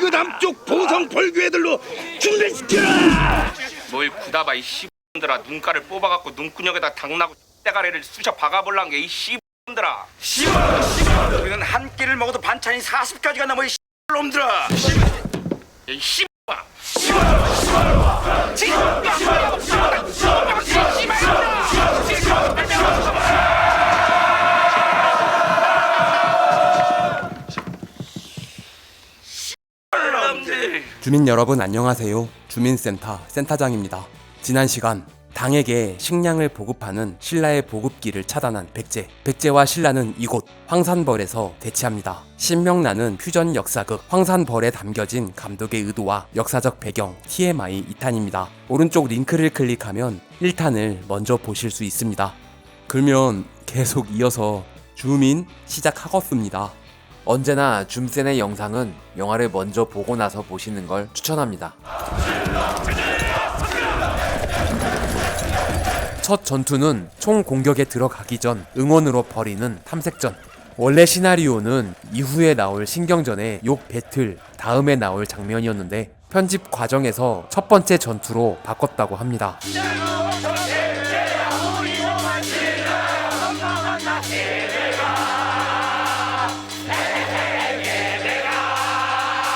그 남쪽 보성 벌교애들로 준비시켜라. 뭘 구다봐 이 씨들아. 눈가를 뽑아갖고 눈구녕에다 당나고 때가리를 쑤셔 박아볼란 게 이 씨들아. 우리는 한 끼를 먹어도 반찬이 40가지가 넘어 이 놈들아. 이 씨. 주민 여러분 안녕하세요. 주민센터 센터장입니다. 지난 시간 당에게 식량을 보급하는 신라의 보급기를 차단한 백제와 신라는 이곳 황산벌에서 대치합니다. 신명나는 퓨전 역사극 황산벌에 담겨진 감독의 의도와 역사적 배경 TMI 2탄입니다. 오른쪽 링크를 클릭하면 1탄을 먼저 보실 수 있습니다. 그러면 계속 이어서 주민 시작하겠습니다. 언제나 줌센의 영상은 영화를 먼저 보고 나서 보시는 걸 추천합니다. 첫 전투는 총 공격에 들어가기 전 응원으로 벌이는 탐색전. 원래 시나리오는 이후에 나올 신경전의 욕 배틀 다음에 나올 장면이었는데 편집 과정에서 첫 번째 전투로 바꿨다고 합니다.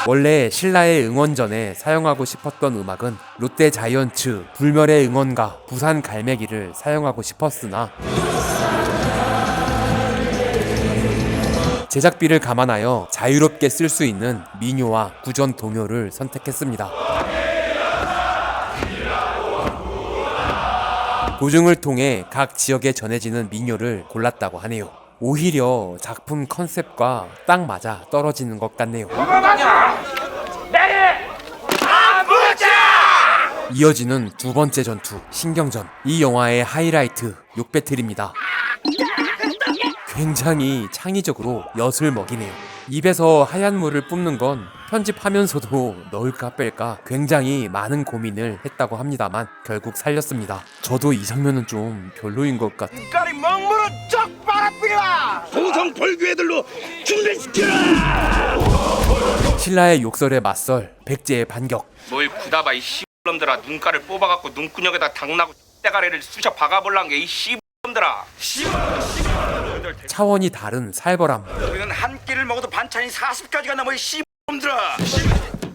원래 신라의 응원전에 사용하고 싶었던 음악은 롯데 자이언츠 불멸의 응원가 부산 갈매기를 사용하고 싶었으나 제작비를 감안하여 자유롭게 쓸 수 있는 민요와 구전 동요를 선택했습니다. 고증을 통해 각 지역에 전해지는 민요를 골랐다고 하네요. 오히려 작품 컨셉과 딱 맞아 떨어지는 것 같네요. 이어지는 두 번째 전투 신경전. 이 영화의 하이라이트 욕배틀입니다. 굉장히 창의적으로 엿을 먹이네요. 입에서 하얀 물을 뿜는 건 편집하면서도 넣을까 뺄까 굉장히 많은 고민을 했다고 합니다만 결국 살렸습니다. 저도 이 장면은 좀 별로인 것 같아요. 눈가리 먹물은 쩍 빨아뿌려. 보성 벌교애들로 준비시켜라. 신라의 욕설에 맞설 백제의 반격. 뭘 구다봐 이 씨놈들아. 눈가를 뽑아갖고 눈구녕에다 당나고 때가리를 쑤셔 박아볼란 게 이 씨놈들아. 차원이 다른 살벌함. 우리는 한 끼를 먹어도 반찬이 40가지가 넘어 이 씨놈들아.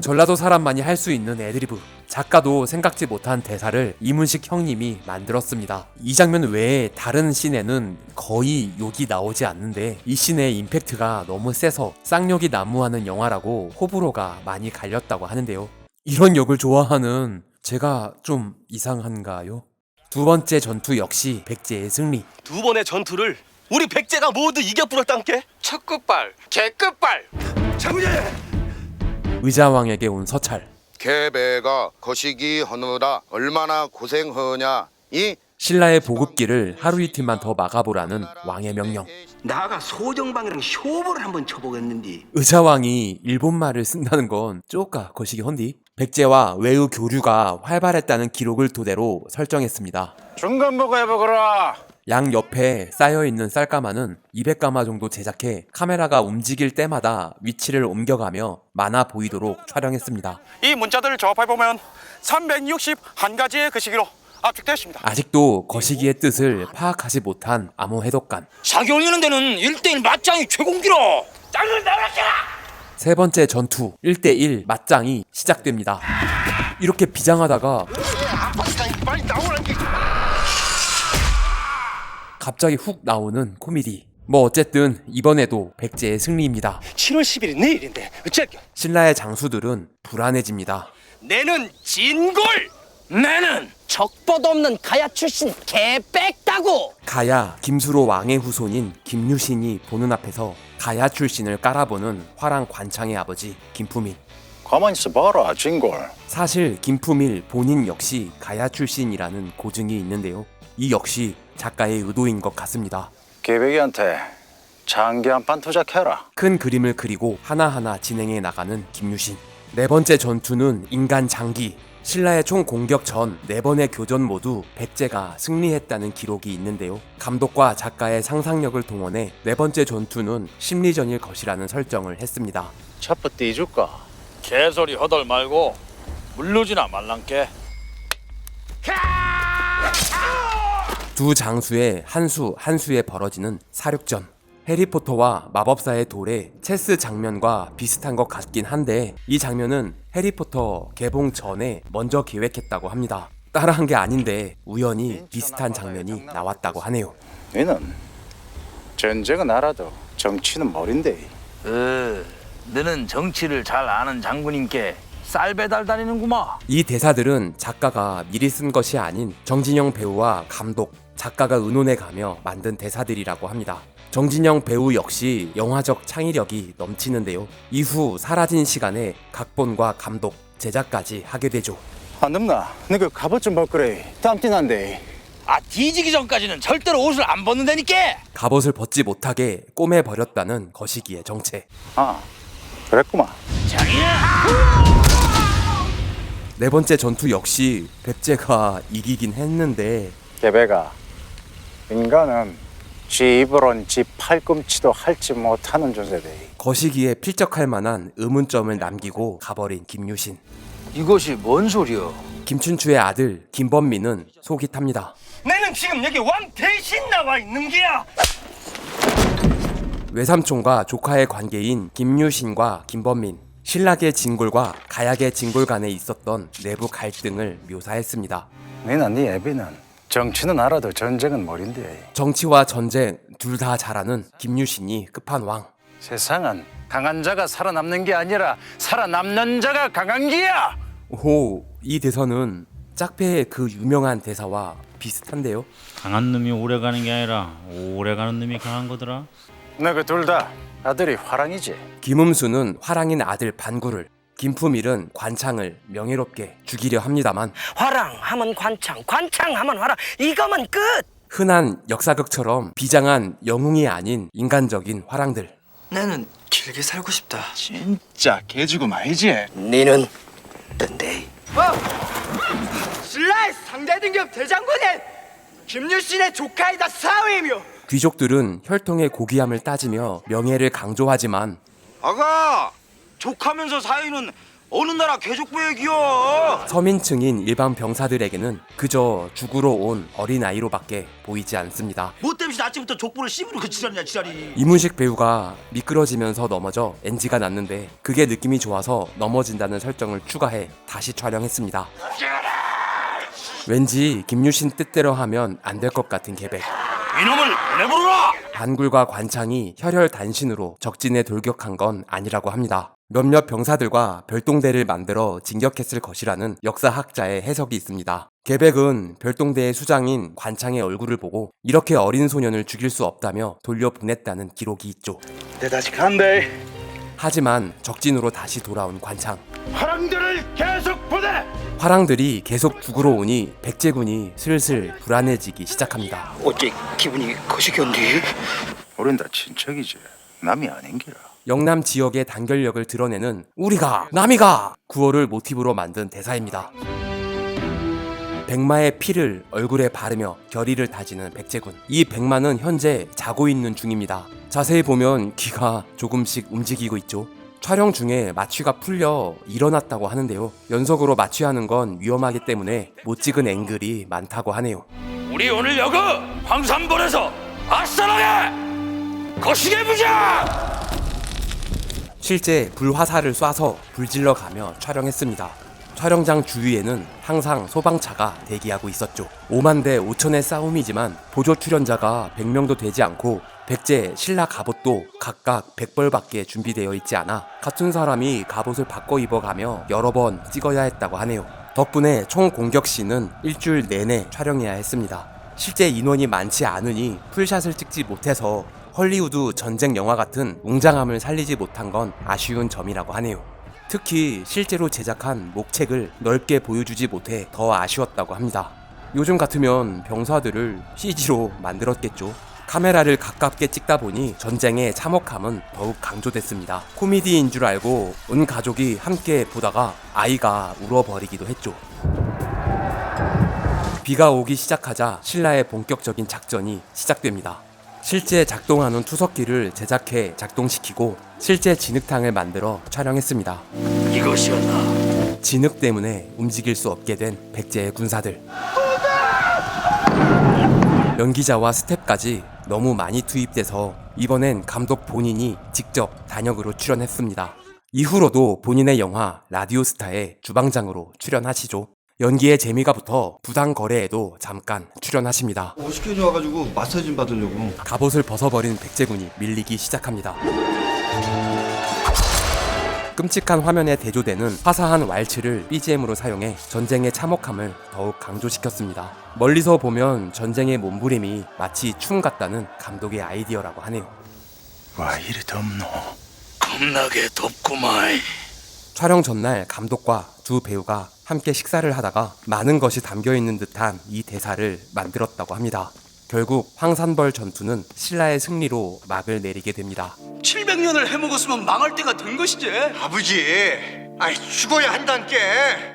전라도 사람만이 할 수 있는 애드리브. 작가도 생각지 못한 대사를 이문식 형님이 만들었습니다. 이 장면 외에 다른 씬에는 거의 욕이 나오지 않는데 이 씬의 임팩트가 너무 세서 쌍욕이 난무하는 영화라고 호불호가 많이 갈렸다고 하는데요. 이런 욕을 좋아하는 제가 좀 이상한가요? 두 번째 전투 역시 백제의 승리. 두 번의 전투를 우리 백제가 모두 이겨뿌렸단께. 첫 끝발 개끝발. 장군님. 의자왕에게 온 서찰. 개배가 거시기 하느라 얼마나 고생하냐. 이 신라의 보급기를 하루 이틀만 더 막아보라는 왕의 명령. 나가 소정방이랑 쇼부를 한번 쳐보겠는디. 의자왕이 일본말을 쓴다는 건 쪼까 거시기 헌디. 백제와 외의 교류가 활발했다는 기록을 토대로 설정했습니다. 중간 보고 해보거라. 양 옆에 쌓여있는 쌀가마는 200가마 정도 제작해 카메라가 움직일 때마다 위치를 옮겨가며 많아 보이도록 촬영했습니다. 이 문자들을 조합해보면 361가지의 그 시기로 압축되었습니다. 아직도 거시기의 뜻을 파악하지 못한 암호 해독관. 사기 올리는 데는 1대1 맞짱이 최공기로. 짱을 나가라. 세 번째 전투 1대1 맞짱이 시작됩니다. 이렇게 비장하다가 갑자기 훅 나오는 코미디. 뭐 어쨌든 이번에도 백제의 승리입니다. 7월 10일이 내일인데 어쩔겨. 신라의 장수들은 불안해집니다. 내는 진골. 나는 적보도 없는 가야 출신 개빽다고. 가야 김수로 왕의 후손인 김유신이 보는 앞에서 가야 출신을 깔아보는 화랑 관창의 아버지 김품일. 가만히 있어봐라 진골. 사실 김품일 본인 역시 가야 출신이라는 고증이 있는데요. 이 역시 작가의 의도인 것 같습니다. 계백이한테 장기 한 판 투자해라. 큰 그림을 그리고 하나하나 진행해 나가는 김유신. 네 번째 전투는 인간 장기. 신라의 총 공격 전 4번의 교전 모두 백제가 승리했다는 기록이 있는데요. 감독과 작가의 상상력을 동원해 4번째 전투는 심리전일 것이라는 설정을 했습니다. 차프 띄줄까? 개소리 허덜 말고 물르지나 말란께. 두 장수의 한 수에 벌어지는 사륙전. 해리포터와 마법사의 돌의 체스 장면과 비슷한 것 같긴 한데 이 장면은 해리포터 개봉 전에 먼저 기획했다고 합니다. 따라한 게 아닌데 우연히 비슷한 장면이 나왔다고 하네요. 너는 전쟁은 알아도 정치는 머린데. 너는 정치를 잘 아는 장군님께 쌀 배달 다니는구만. 이 대사들은 작가가 미리 쓴 것이 아닌 정진영 배우와 감독, 작가가 의논해가며 만든 대사들이라고 합니다. 정진영 배우 역시 영화적 창의력이 넘치는데요. 이후 사라진 시간에 각본과 감독, 제작까지 하게 되죠. 안 덥나? 너그 갑옷 좀 벗그래. 땀띠난데. 아 뒤지기 전까지는 절대로 옷을 안 벗는다니까. 갑옷을 벗지 못하게 꼬매버렸다는 거시기의 정체. 아, 그랬구만. 네 번째 전투 역시 백제가 이기긴 했는데 개배가 인간은 지 입으론 지 팔꿈치도 할지 못하는 존재대. 거시기에 필적할 만한 의문점을 남기고 가버린 김유신. 이것이 뭔 소리여? 김춘추의 아들 김범민은 속이 탑니다. 나는 지금 여기 왕 대신 나와 있는 게야. 외삼촌과 조카의 관계인 김유신과 김범민, 신라계 진골과 가야계 진골 간에 있었던 내부 갈등을 묘사했습니다. 너는 네 애비는 정치는 알아도 전쟁은 머린데. 정치와 전쟁 둘 다 잘하는 김유신이 끝판왕. 세상은 강한 자가 살아남는 게 아니라 살아남는 자가 강한 게야. 오, 이 대사는 짝패의 그 유명한 대사와 비슷한데요. 강한 놈이 오래 가는 게 아니라 오래 가는 놈이 강한 거더라. 너그 둘 다 아들이 화랑이지. 김음수는 화랑인 아들 반구를, 김품일은 관창을 명예롭게 죽이려 합니다만 화랑하면 관창, 관창하면 화랑. 이거면 끝. 흔한 역사극처럼 비장한 영웅이 아닌 인간적인 화랑들. 나는 길게 살고 싶다. 진짜 개죽음 알지? 니는 뜬데. 신라의 상대 등급 대장군은 김유신의 조카이다 사위이며. 귀족들은 혈통의 고귀함을 따지며 명예를 강조하지만 아가 족하면서 사위는 어느 나라 개족부액이여. 서민층인 일반 병사들에게는 그저 죽으러 온 어린아이로밖에 보이지 않습니다. 뭐 때문에 아침부터 족보를 씹으러 그 지랄이냐 지랄이. 이문식 배우가 미끄러지면서 넘어져 NG가 났는데 그게 느낌이 좋아서 넘어진다는 설정을 추가해 다시 촬영했습니다. 왠지 김유신 뜻대로 하면 안 될 것 같은 계획. 이놈을 내버려라. 반굴과 관창이 혈혈단신으로 적진에 돌격한 건 아니라고 합니다. 몇몇 병사들과 별동대를 만들어 진격했을 것이라는 역사학자의 해석이 있습니다. 계백은 별동대의 수장인 관창의 얼굴을 보고 이렇게 어린 소년을 죽일 수 없다며 돌려보냈다는 기록이 있죠. 내 다시 간대. 하지만 적진으로 다시 돌아온 관창. 화랑들을 계속 보내. 화랑들이 계속 죽으러 오니 백제군이 슬슬 불안해지기 시작합니다. 어째 기분이 거시기한데? 우린 다 친척이지. 남이 아닌기라. 영남 지역의 단결력을 드러내는 우리가 남이가 구호를 모티브로 만든 대사입니다. 백마의 피를 얼굴에 바르며 결의를 다지는 백제군. 이 백마는 현재 자고 있는 중입니다. 자세히 보면 귀가 조금씩 움직이고 있죠. 촬영 중에 마취가 풀려 일어났다고 하는데요. 연속으로 마취하는 건 위험하기 때문에 못 찍은 앵글이 많다고 하네요. 우리 오늘 여그 황산벌에서 아싸라게 거시게 부자. 실제 불화살을 쏴서 불질러 가며 촬영했습니다. 촬영장 주위에는 항상 소방차가 대기하고 있었죠. 5만 대 5천의 싸움이지만 보조 출연자가 100명도 되지 않고 백제, 신라 갑옷도 각각 100벌밖에 준비되어 있지 않아 같은 사람이 갑옷을 바꿔 입어가며 여러 번 찍어야 했다고 하네요. 덕분에 총 공격씬은 일주일 내내 촬영해야 했습니다. 실제 인원이 많지 않으니 풀샷을 찍지 못해서 헐리우드 전쟁 영화 같은 웅장함을 살리지 못한 건 아쉬운 점이라고 하네요. 특히 실제로 제작한 목책을 넓게 보여주지 못해 더 아쉬웠다고 합니다. 요즘 같으면 병사들을 CG로 만들었겠죠. 카메라를 가깝게 찍다 보니 전쟁의 참혹함은 더욱 강조됐습니다. 코미디인 줄 알고 온 가족이 함께 보다가 아이가 울어버리기도 했죠. 비가 오기 시작하자 신라의 본격적인 작전이 시작됩니다. 실제 작동하는 투석기를 제작해 작동시키고 실제 진흙탕을 만들어 촬영했습니다. 이것이었나? 진흙 때문에 움직일 수 없게 된 백제의 군사들. 연기자와 스텝까지 너무 많이 투입돼서 이번엔 감독 본인이 직접 단역으로 출연했습니다. 이후로도 본인의 영화 라디오스타의 주방장으로 출연하시죠. 연기에 재미가 붙어 부당 거래에도 잠깐 출연하십니다. 시켜줘 와가지고 마사지 좀 받으려고. 갑옷을 벗어버린 백제군이 밀리기 시작합니다. 끔찍한 화면에 대조되는 화사한 왈츠를 BGM으로 사용해 전쟁의 참혹함을 더욱 강조시켰습니다. 멀리서 보면 전쟁의 몸부림이 마치 춤 같다는 감독의 아이디어라고 하네요. 와 이리 덥노. 겁나게 덥구마이. 촬영 전날 감독과 두 배우가 함께 식사를 하다가 많은 것이 담겨있는 듯한 이 대사를 만들었다고 합니다. 결국 황산벌 전투는 신라의 승리로 막을 내리게 됩니다. 700년을 해먹었으면 망할 때가 된 것이지. 아버지, 죽어야 한단께.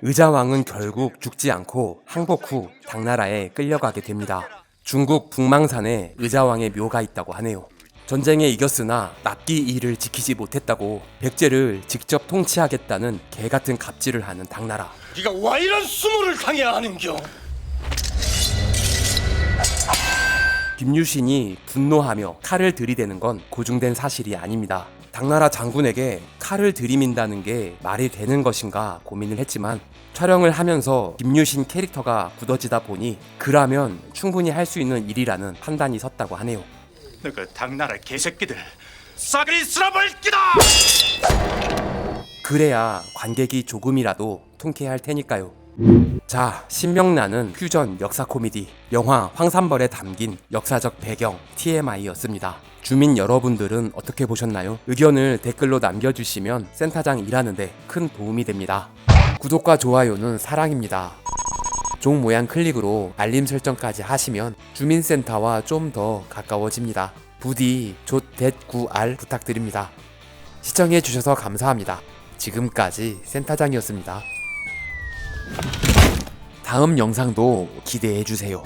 의자왕은 결국 죽지 않고 항복 후 당나라에 끌려가게 됩니다. 중국 북망산에 의자왕의 묘가 있다고 하네요. 전쟁에 이겼으나 납기 이를 지키지 못했다고 백제를 직접 통치하겠다는 개같은 갑질을 하는 당나라. 네가 와 이런 수모를 당해야 하는겨? 김유신이 분노하며 칼을 들이대는 건 고증된 사실이 아닙니다. 당나라 장군에게 칼을 들이민다는 게 말이 되는 것인가 고민을 했지만 촬영을 하면서 김유신 캐릭터가 굳어지다 보니 그라면 충분히 할 수 있는 일이라는 판단이 섰다고 하네요. 너그 당나라 개새끼들 싸그리 쓸어버릴 기다. 그래야 관객이 조금이라도 통쾌할 테니까요. 자, 신명나는 퓨전 역사 코미디 영화 황산벌에 담긴 역사적 배경 TMI였습니다. 주민 여러분들은 어떻게 보셨나요? 의견을 댓글로 남겨주시면 센터장 일하는데 큰 도움이 됩니다. 구독과 좋아요는 사랑입니다. 종 모양 클릭으로 알림 설정까지 하시면 주민센터와 좀 더 가까워집니다. 부디 조-9R 부탁드립니다. 시청해주셔서 감사합니다. 지금까지 센터장이었습니다. 다음 영상도 기대해주세요.